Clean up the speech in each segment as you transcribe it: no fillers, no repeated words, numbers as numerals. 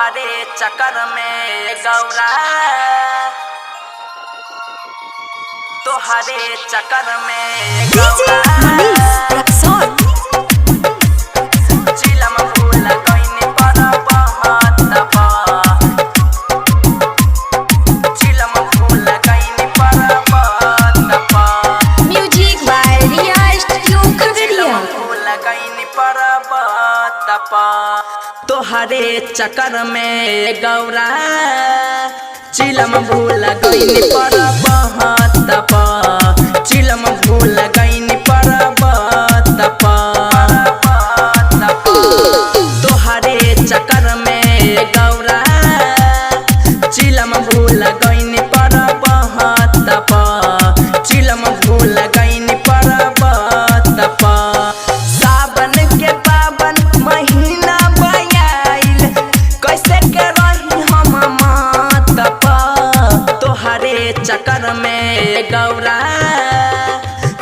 तोहरे चक्कर में गौरा, तोहरे चक्कर में गौरा चिलम फूल कइनी पर बहत बा, चिलम फूल कइनी पर बहत बा। Music by Riya studio Khagaria. फूल कइनी पर बहत बा, तोहरे चक्कर में गौरा चिलम भूल गइनी पर बहत बा, चिलम भूल गइनी पर बहत बा। तोहरे चक्कर में गौरा चिलम भूल गइनी पर बहत बा, चिलम भूल गइनी पर बहत बा। सावन के पावन महीना बयाइल, कैसे के रही हम मात पा। तोहरे चक्कर में गौरा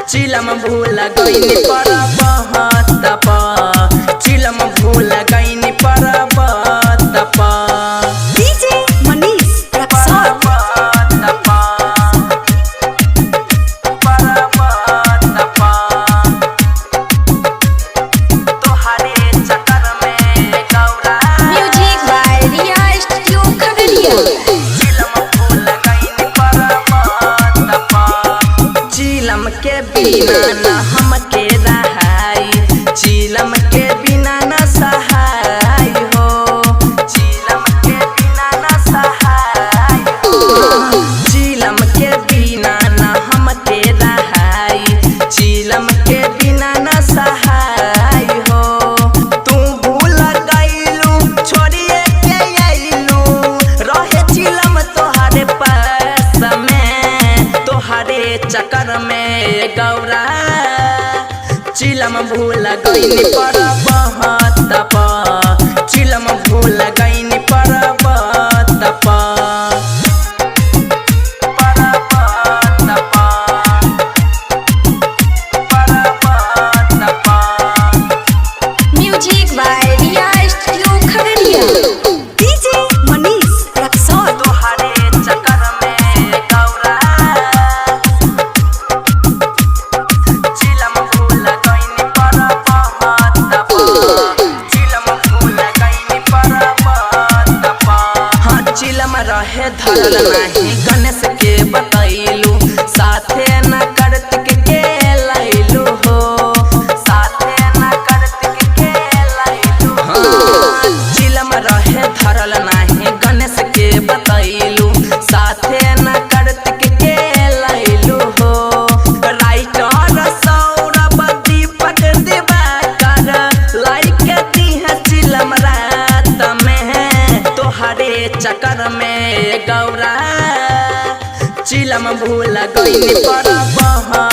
चिलम भूल गइनी पर बहत बा, चिलम भूल गइनी पर बहत बा। DJ Manish Raxaul. Music by Riya studio Khagaria. चिलम के बिना न हमके रहाई, चिलम के बिना न सहाय हो, चिलम के बिना न सहाय हो। चिलम के बिना न हमके रहाई, चिलम के बिना न सहाय हो। तू भूल गइलू छोड़िए के अइलू, रहे चिलम तोहरे पास में। तोहरे चक्कर में गौरा चिलम भूल गइनी पर बहत बा, चिलम भूल गइनी पर बहत बा। Music by Riya studio Khagaria. DJ Manish Raxaul. तोहरे चक्कर में गौरा चिलम भूल गइनी पर बहत बा, चिलम भूल गइनी पर बहत बा। हाँ चिलम रहे धरल नाही गणेश के बतैलू, साथे न कार्तिक के लैलू हो, साथे न कार्तिक के लैलू। हाँ चिलम रहे धरल नाही गणेश के बतैलू, साथे न कार्तिक के लैलू हो। राइटर सौरभ दीपक दिवाकर लाइक दीह चिलम रात में। तोहरे चक्कर में गौरा चिलम भूल गइनी पर बहत